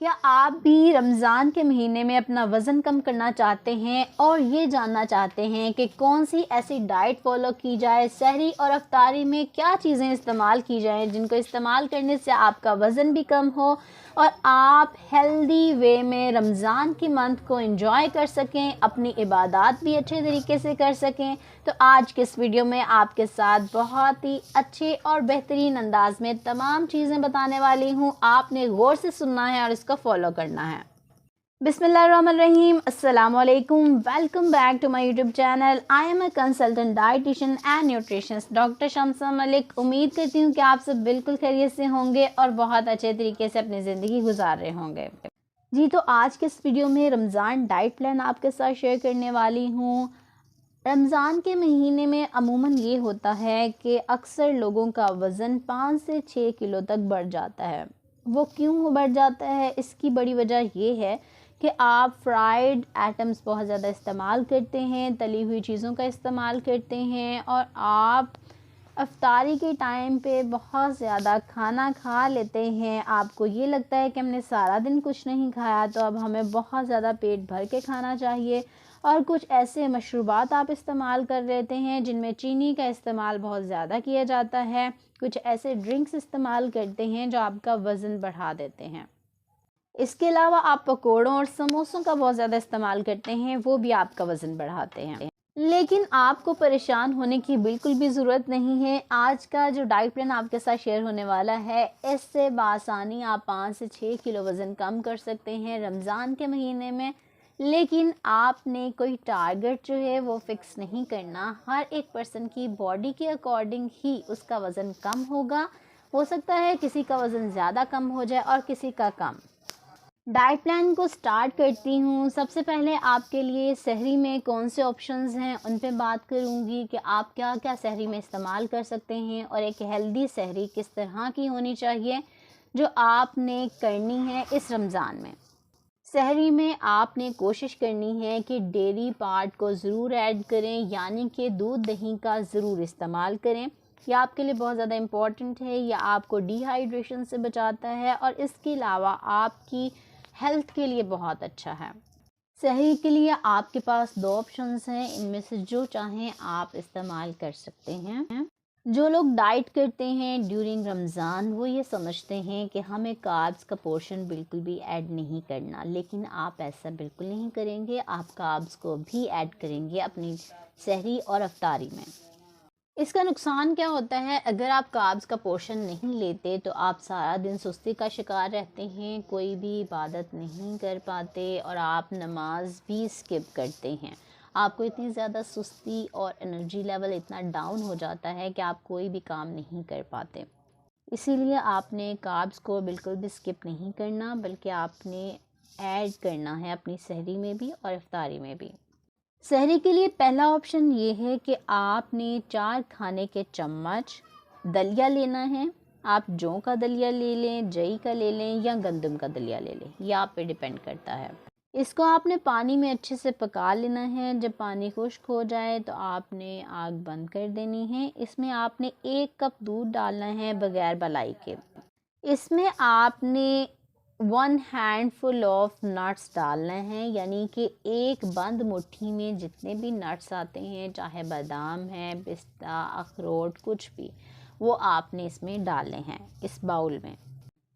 क्या आप भी रमज़ान के महीने में अपना वज़न कम करना चाहते हैं और ये जानना चाहते हैं कि कौन सी ऐसी डाइट फॉलो की जाए, सहरी और अफ्तारी में क्या चीज़ें इस्तेमाल की जाएं जिनको इस्तेमाल करने से आपका वज़न भी कम हो और आप हेल्दी वे में रमज़ान की मंथ को एंजॉय कर सकें, अपनी इबादत भी अच्छे तरीके से कर सकें। तो आज के इस वीडियो में आपके साथ बहुत ही अच्छे और बेहतरीन अंदाज में तमाम चीज़ें बताने वाली हूँ। आपने गौर से सुनना है और इसको फॉलो करना है। बिस्मिल्लाहिर्रहमानिर्रहीम, अस्सलाम वालेकुम, welcome back to my YouTube channel. I am a consultant dietitian and nutritionist doctor Shamsa Malik. उम्मीद करती हूँ कि आप सब बिल्कुल खैरियत से होंगे और बहुत अच्छे तरीके से अपनी ज़िंदगी गुजार रहे होंगे। जी, तो आज के इस वीडियो में रमज़ान डाइट प्लान आपके साथ शेयर करने वाली हूँ। रमज़ान के महीने में अमूमन ये होता है कि अक्सर लोगों का वज़न 5 से 6 किलो तक बढ़ जाता है। वो क्यों बढ़ जाता है? इसकी बड़ी वजह ये है कि आप फ्राइड आइटम्स बहुत ज़्यादा इस्तेमाल करते हैं, तली हुई चीज़ों का इस्तेमाल करते हैं और आप अफ्तारी के टाइम पे बहुत ज़्यादा खाना खा लेते हैं। आपको ये लगता है कि हमने सारा दिन कुछ नहीं खाया, तो अब हमें बहुत ज़्यादा पेट भर के खाना चाहिए और कुछ ऐसे मशरूबात आप इस्तेमाल कर लेते हैं जिनमें चीनी का इस्तेमाल बहुत ज़्यादा किया जाता है। कुछ ऐसे ड्रिंक्स इस्तेमाल करते हैं जो आपका वज़न बढ़ा देते हैं। इसके अलावा आप पकौड़ों और समोसों का बहुत ज़्यादा इस्तेमाल करते हैं, वो भी आपका वज़न बढ़ाते हैं। लेकिन आपको परेशान होने की बिल्कुल भी ज़रूरत नहीं है। आज का जो डाइट प्लान आपके साथ शेयर होने वाला है, इससे बआसानी आप 5 से 6 किलो वज़न कम कर सकते हैं रमज़ान के महीने में। लेकिन आपने कोई टारगेट जो है वो फ़िक्स नहीं करना। हर एक पर्सन की बॉडी के अकॉर्डिंग ही उसका वज़न कम होगा। हो सकता है किसी का वज़न ज़्यादा कम हो जाए और किसी का कम। डाइट प्लान को स्टार्ट करती हूँ। सबसे पहले आपके लिए सहरी में कौन से ऑप्शंस हैं उन पे बात करूँगी कि आप क्या क्या सहरी में इस्तेमाल कर सकते हैं और एक हेल्दी सहरी किस तरह की होनी चाहिए जो आपने करनी है इस रमज़ान में। सहरी में आपने कोशिश करनी है कि डेयरी पार्ट को ज़रूर ऐड करें, यानी कि दूध दही का ज़रूर इस्तेमाल करें। यह आपके लिए बहुत ज़्यादा इम्पॉर्टेंट है। यह आपको डिहाइड्रेशन से बचाता है और इसके अलावा आपकी हेल्थ के लिए बहुत अच्छा है। सहरी के लिए आपके पास 2 ऑप्शंस हैं, इनमें से जो चाहें आप इस्तेमाल कर सकते हैं। जो लोग डाइट करते हैं ड्यूरिंग रमज़ान वो ये समझते हैं कि हमें कार्ब्स का पोर्शन बिल्कुल भी ऐड नहीं करना, लेकिन आप ऐसा बिल्कुल नहीं करेंगे। आप कार्ब्स को भी ऐड करेंगे अपनी सहरी और अफ्तारी में। इसका नुकसान क्या होता है? अगर आप कार्ब्स का पोर्शन नहीं लेते तो आप सारा दिन सुस्ती का शिकार रहते हैं, कोई भी इबादत नहीं कर पाते और आप नमाज भी स्किप करते हैं। आपको इतनी ज़्यादा सुस्ती और एनर्जी लेवल इतना डाउन हो जाता है कि आप कोई भी काम नहीं कर पाते। इसीलिए आपने कार्ब्स को बिल्कुल भी स्किप नहीं करना, बल्कि आपने ऐड करना है अपनी सहरी में भी और इफ्तारी में भी। सहरी के लिए पहला ऑप्शन ये है कि आपने 4 खाने के चम्मच दलिया लेना है। आप जौ का दलिया ले लें, जई का ले लें या गंदम का दलिया ले लें, यह आप पे डिपेंड करता है। इसको आपने पानी में अच्छे से पका लेना है। जब पानी खुश्क हो जाए तो आपने आग बंद कर देनी है। इसमें आपने 1 कप दूध डालना है बगैर मलाई के। इसमें आपने 1 हैंडफुल ऑफ नट्स डालना है, यानी कि एक बंद मुट्ठी में जितने भी नट्स आते हैं, चाहे बादाम है, पिस्ता, अखरोट, कुछ भी, वो आपने इसमें डालने हैं इस बाउल में।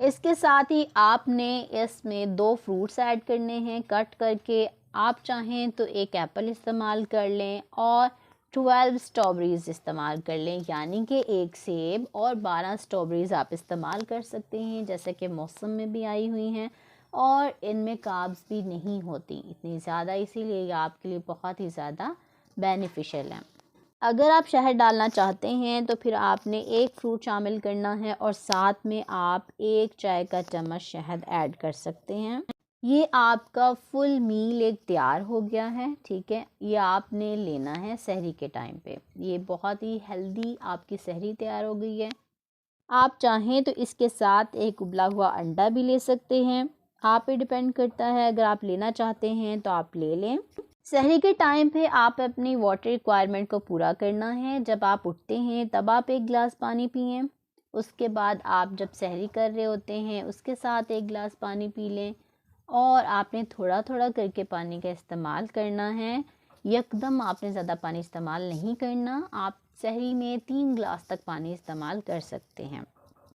इसके साथ ही आपने इसमें 2 फ्रूट्स ऐड करने हैं कट करके। आप चाहें तो 1 एप्पल इस्तेमाल कर लें और 12 स्ट्रॉबेरीज़ इस्तेमाल कर लें, यानी कि 1 सेब और 12 स्ट्रॉबेरीज़ आप इस्तेमाल कर सकते हैं, जैसे कि मौसम में भी आई हुई हैं और इनमें कार्ब्स भी नहीं होती इतनी ज़्यादा, इसीलिए ये आपके लिए बहुत ही ज़्यादा बेनिफिशियल है। अगर आप शहद डालना चाहते हैं तो फिर आपने 1 फ्रूट शामिल करना है और साथ में आप 1 चाय का चम्मच शहद ऐड कर सकते हैं। ये आपका फुल मील एक तैयार हो गया है, ठीक है। ये आपने लेना है सहरी के टाइम पे। ये बहुत ही हेल्दी आपकी सहरी तैयार हो गई है। आप चाहें तो इसके साथ एक उबला हुआ अंडा भी ले सकते हैं, आप पे डिपेंड करता है। अगर आप लेना चाहते हैं तो आप ले लें। सहरी के टाइम पे आप अपनी वाटर रिक्वायरमेंट को पूरा करना है। जब आप उठते हैं तब आप 1 गिलास पानी पिएं। उसके बाद आप जब सहरी कर रहे होते हैं उसके साथ 1 गिलास पानी पी लें। और आपने थोड़ा थोड़ा करके पानी का इस्तेमाल करना है, यकदम आपने ज़्यादा पानी इस्तेमाल नहीं करना। आप सहरी में 3 गिलास तक पानी इस्तेमाल कर सकते हैं।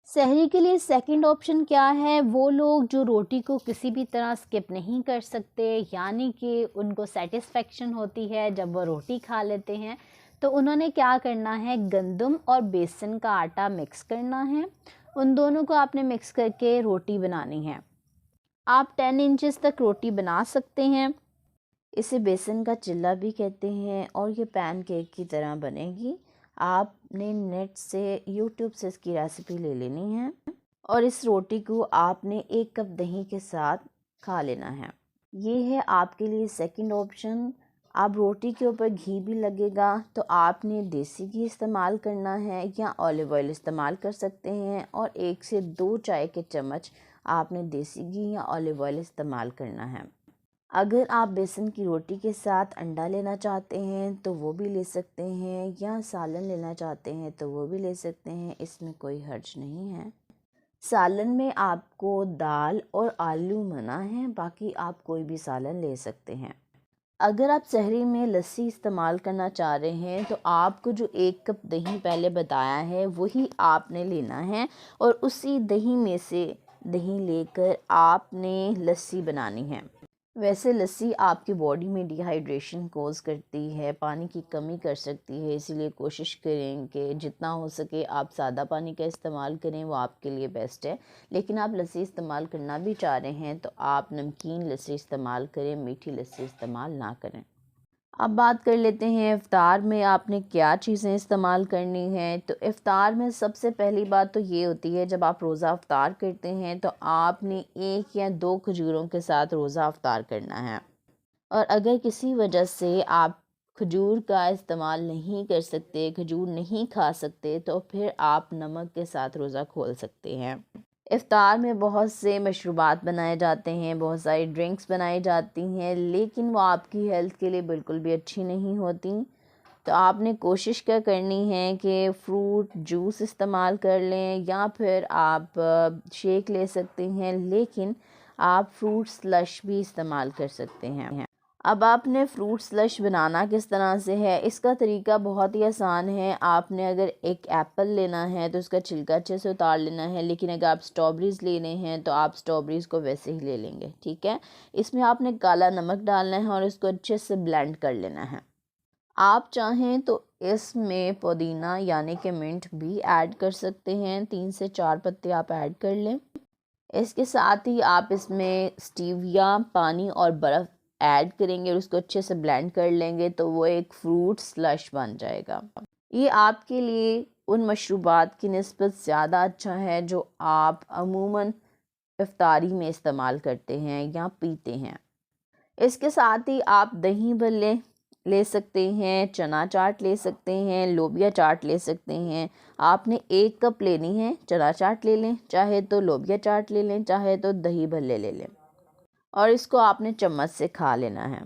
सहरी के लिए सेकंड ऑप्शन क्या है, वो लोग जो रोटी को किसी भी तरह स्किप नहीं कर सकते, यानी कि उनको सेटिस्फेक्शन होती है जब वो रोटी खा लेते हैं, तो उन्होंने क्या करना है, गंदम और बेसन का आटा मिक्स करना है। उन दोनों को आपने मिक्स करके रोटी बनानी है। आप 10 इंचेस तक रोटी बना सकते हैं। इसे बेसन का चिल्ला भी कहते हैं और ये पैनकेक की तरह बनेगी। आपने नेट से यूट्यूब से इसकी रेसिपी ले लेनी है और इस रोटी को आपने 1 कप दही के साथ खा लेना है। ये है आपके लिए सेकंड ऑप्शन। आप रोटी के ऊपर घी भी लगेगा तो आपने देसी घी इस्तेमाल करना है या ऑलिव ऑयल इस्तेमाल कर सकते हैं, और 1 से 2 चाय के चम्मच आपने देसी घी या ऑलिव ऑयल इस्तेमाल करना है। अगर आप बेसन की रोटी के साथ अंडा लेना चाहते हैं तो वो भी ले सकते हैं, या सालन लेना चाहते हैं तो वो भी ले सकते हैं, इसमें कोई हर्ज नहीं है। सालन में आपको दाल और आलू मना है, बाकी आप कोई भी सालन ले सकते हैं। अगर आप सहरी में लस्सी इस्तेमाल करना चाह रहे हैं तो आपको जो 1 कप दही पहले बताया है वही आपने लेना है, और उसी दही में से दही लेकर आपने लस्सी बनानी है। वैसे लस्सी आपकी बॉडी में डिहाइड्रेशन कोज करती है, पानी की कमी कर सकती है, इसीलिए कोशिश करें कि जितना हो सके आप सादा पानी का इस्तेमाल करें, वो आपके लिए बेस्ट है। लेकिन आप लस्सी इस्तेमाल करना भी चाह रहे हैं तो आप नमकीन लस्सी इस्तेमाल करें, मीठी लस्सी इस्तेमाल ना करें। अब बात कर लेते हैं इफ़्तार में आपने क्या चीज़ें इस्तेमाल करनी हैं। तो इफ़्तार में सबसे पहली बात तो ये होती है, जब आप रोज़ा इफ़्तार करते हैं तो आपने 1 या 2 खजूरों के साथ रोज़ा इफ़्तार करना है। और अगर किसी वजह से आप खजूर का इस्तेमाल नहीं कर सकते, खजूर नहीं खा सकते, तो फिर आप नमक के साथ रोज़ा खोल सकते हैं। इफ़्तार में बहुत से मशरूबात बनाए जाते हैं, बहुत सारी ड्रिंक्स बनाई जाती हैं, लेकिन वो आपकी हेल्थ के लिए बिल्कुल भी अच्छी नहीं होती। तो आपने कोशिश क्या करनी है कि फ़्रूट जूस इस्तेमाल कर लें, या फिर आप शेक ले सकते हैं, लेकिन आप फ्रूट स्लश भी इस्तेमाल कर सकते हैं। अब आपने फ्रूट स्लश बनाना किस तरह से है, इसका तरीका बहुत ही आसान है। आपने अगर एक एप्पल लेना है तो उसका छिलका अच्छे से उतार लेना है, लेकिन अगर आप स्ट्रॉबेरीज़ लेने हैं तो आप स्ट्रॉबेरीज़ को वैसे ही ले लेंगे, ठीक है। इसमें आपने काला नमक डालना है और इसको अच्छे से ब्लेंड कर लेना है। आप चाहें तो इसमें पुदीना यानी कि मिंट भी ऐड कर सकते हैं, 3 से 4 पत्ते आप ऐड कर लें। इसके साथ ही आप इसमें स्टीविया, पानी और बर्फ़ ऐड करेंगे और उसको अच्छे से ब्लेंड कर लेंगे, तो वो एक फ्रूट स्लश बन जाएगा। ये आपके लिए उन मशरूबात की निस्बत ज़्यादा अच्छा है जो आप अमूमन इफ्तारी में इस्तेमाल करते हैं या पीते हैं। इसके साथ ही आप दही भल्ले ले सकते हैं, चना चाट ले सकते हैं, लोबिया चाट ले सकते हैं। आपने 1 कप लेनी है, चना चाट ले लें, चाहे तो लोबिया चाट ले लें, चाहे तो दही भल्ले ले लें, और इसको आपने चम्मच से खा लेना है।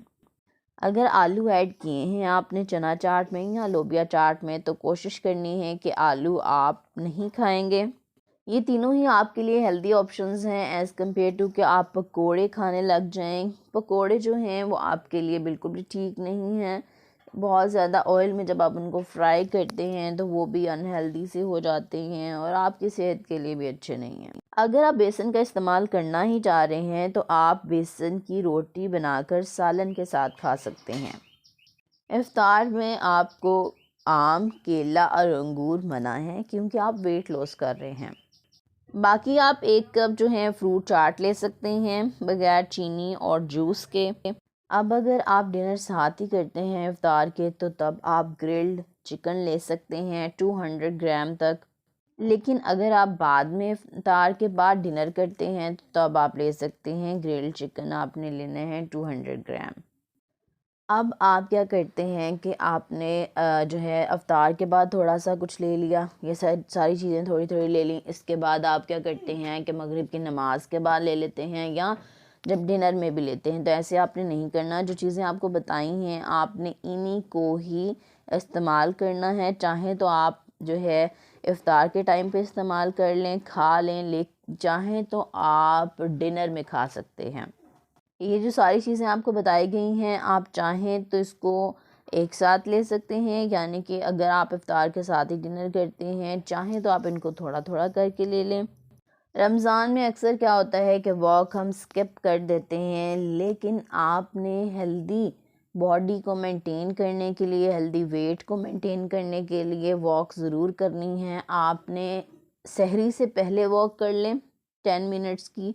अगर आलू ऐड किए हैं आपने चना चाट में या लोबिया चाट में, तो कोशिश करनी है कि आलू आप नहीं खाएंगे। ये तीनों ही आपके लिए हेल्दी ऑप्शंस हैं एज़ कम्पेयर टू कि आप पकोड़े खाने लग जाएं। पकोड़े जो हैं वो आपके लिए बिल्कुल भी ठीक नहीं हैं। बहुत ज़्यादा ऑयल में जब आप उनको फ्राई करते हैं तो वो भी अनहेल्दी से हो जाते हैं और आपकी सेहत के लिए भी अच्छे नहीं हैं। अगर आप बेसन का इस्तेमाल करना ही चाह रहे हैं तो आप बेसन की रोटी बनाकर सालन के साथ खा सकते हैं। इफ्तार में आपको आम, केला और अंगूर मना है क्योंकि आप वेट लॉस कर रहे हैं। बाकी आप 1 कप जो है फ्रूट चाट ले सकते हैं बगैर चीनी और जूस के। अब अगर आप डिनर साथ ही करते हैं इफ्तार के, तो तब आप ग्रिल्ड चिकन ले सकते हैं 200 ग्राम तक। लेकिन अगर आप बाद में इफ्तार के बाद डिनर करते हैं तो तब आप ले सकते हैं ग्रिल्ड चिकन, आपने लेने हैं 200 ग्राम। अब आप क्या करते हैं कि आपने जो है इफ्तार के बाद थोड़ा सा कुछ ले लिया, ये सारी चीज़ें थोड़ी थोड़ी ले ली। इसके बाद आप क्या करते हैं कि मगरिब की नमाज़ के बाद ले लेते हैं, या जब डिनर में भी लेते हैं। तो ऐसे आपने नहीं करना। जो चीज़ें आपको बताई हैं आपने इन्हीं को ही इस्तेमाल करना है। चाहे तो आप जो है इफ़्तार के टाइम पे इस्तेमाल कर लें, खा लें, ले चाहें तो आप डिनर में खा सकते हैं। ये जो सारी चीज़ें आपको बताई गई हैं, आप चाहें तो इसको एक साथ ले सकते हैं, यानी कि अगर आप इफ़्तार के साथ ही डिनर करते हैं, चाहें तो आप इनको थोड़ा थोड़ा करके ले लें। रमज़ान में अक्सर क्या होता है कि वॉक हम स्किप कर देते हैं, लेकिन आपने हेल्दी बॉडी को मेंटेन करने के लिए, हेल्दी वेट को मेंटेन करने के लिए वॉक ज़रूर करनी है। आपने सहरी से पहले वॉक कर लें 10 मिनट्स की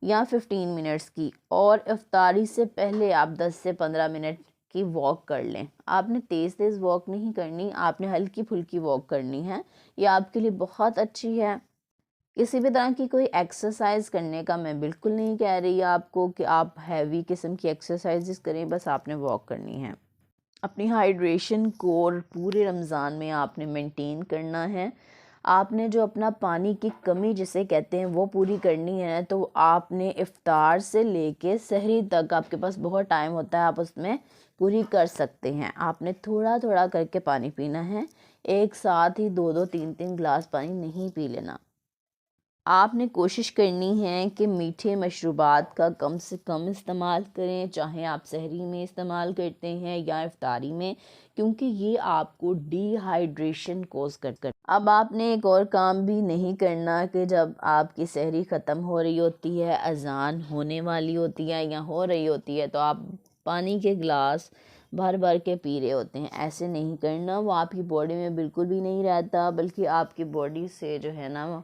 या 15 मिनट्स की, और इफ्तारी से पहले आप 10 से 15 मिनट की वॉक कर लें। आपने तेज़ तेज़ वॉक नहीं करनी, आपने हल्की फुल्की वॉक करनी है। ये आपके लिए बहुत अच्छी है। किसी भी तरह की कोई एक्सरसाइज करने का मैं बिल्कुल नहीं कह रही आपको कि आप हैवी किस्म की एक्सरसाइजेस करें, बस आपने वॉक करनी है। अपनी हाइड्रेशन को पूरे रमज़ान में आपने मेंटेन करना है। आपने जो अपना पानी की कमी जिसे कहते हैं वो पूरी करनी है, तो आपने इफ़्तार से लेके सहरी तक आपके पास बहुत टाइम होता है, आप उसमें पूरी कर सकते हैं। आपने थोड़ा थोड़ा करके पानी पीना है, एक साथ ही 2-2 3-3 गिलास पानी नहीं पी लेना। आपने कोशिश करनी है कि मीठे मशरूबात का कम से कम इस्तेमाल करें, चाहे आप सहरी में इस्तेमाल करते हैं या इफ्तारी में, क्योंकि ये आपको डिहाइड्रेशन कोज कर। अब आपने एक और काम भी नहीं करना कि जब आपकी सहरी ख़त्म हो रही होती है, अजान होने वाली होती है या हो रही होती है, तो आप पानी के गिलास भर भर के पी रहे होते हैं। ऐसे नहीं करना, वो आपकी बॉडी में बिल्कुल भी नहीं रहता, बल्कि आपकी बॉडी से जो है ना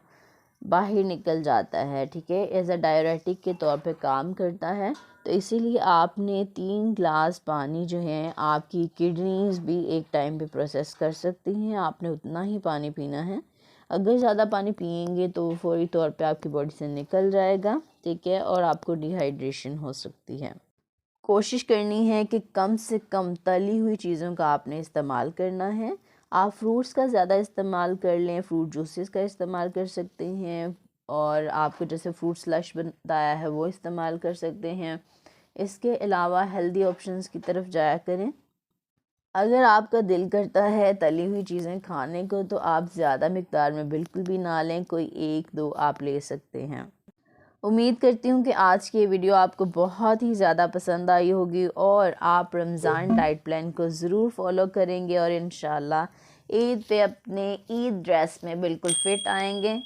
बाहर निकल जाता है। ठीक है, एज अ डायरेटिक के तौर पे काम करता है। तो इसीलिए आपने 3 गिलास पानी जो है आपकी किडनीज भी एक टाइम पे प्रोसेस कर सकती हैं, आपने उतना ही पानी पीना है। अगर ज़्यादा पानी पिएंगे तो फौरी तौर पे आपकी बॉडी से निकल जाएगा, ठीक है, और आपको डिहाइड्रेशन हो सकती है। कोशिश करनी है कि कम से कम तली हुई चीज़ों का आपने इस्तेमाल करना है। आप फ्रूट्स का ज़्यादा इस्तेमाल कर लें, फ्रूट जूसेस का इस्तेमाल कर सकते हैं, और आपको जैसे फ्रूट स्लश बताया है वो इस्तेमाल कर सकते हैं। इसके अलावा हेल्दी ऑप्शंस की तरफ जाया करें। अगर आपका दिल करता है तली हुई चीज़ें खाने को, तो आप ज़्यादा मिकदार में बिल्कुल भी ना लें, कोई 1-2 आप ले सकते हैं। उम्मीद करती हूँ कि आज की ये वीडियो आपको बहुत ही ज़्यादा पसंद आई होगी और आप रमज़ान डाइट प्लान को ज़रूर फॉलो करेंगे और इंशाल्लाह ईद पे अपने ईद ड्रेस में बिल्कुल फिट आएंगे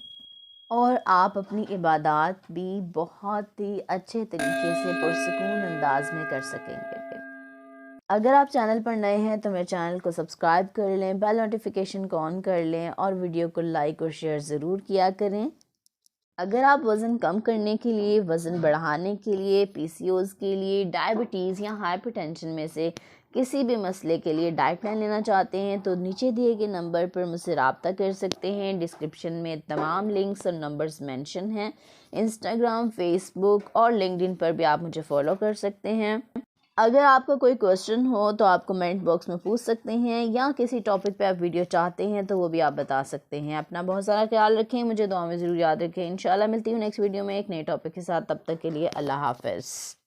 और आप अपनी इबादत भी बहुत ही अच्छे तरीके से पुरसकून अंदाज में कर सकेंगे। अगर आप चैनल पर नए हैं तो मेरे चैनल को सब्सक्राइब कर लें, बेल नोटिफिकेशन को ऑन कर लें और वीडियो को लाइक और शेयर ज़रूर किया करें। अगर आप वज़न कम करने के लिए, वज़न बढ़ाने के लिए, पीसीओएस के लिए, डायबिटीज़ या हाइपरटेंशन में से किसी भी मसले के लिए डाइट प्लान लेना चाहते हैं, तो नीचे दिए गए नंबर पर मुझसे रब्ता कर सकते हैं। डिस्क्रिप्शन में तमाम लिंक्स और नंबर्स मेंशन हैं। इंस्टाग्राम, फेसबुक और लिंक्डइन पर भी आप मुझे फॉलो कर सकते हैं। अगर आपका कोई क्वेश्चन हो तो आप कमेंट बॉक्स में पूछ सकते हैं, या किसी टॉपिक पे आप वीडियो चाहते हैं तो वो भी आप बता सकते हैं। अपना बहुत सारा ख्याल रखें, मुझे दुआ में ज़रूर याद रखें। इंशाल्लाह मिलती हूँ नेक्स्ट वीडियो में एक नए टॉपिक के साथ। तब तक के लिए अल्लाह हाफ़िज़।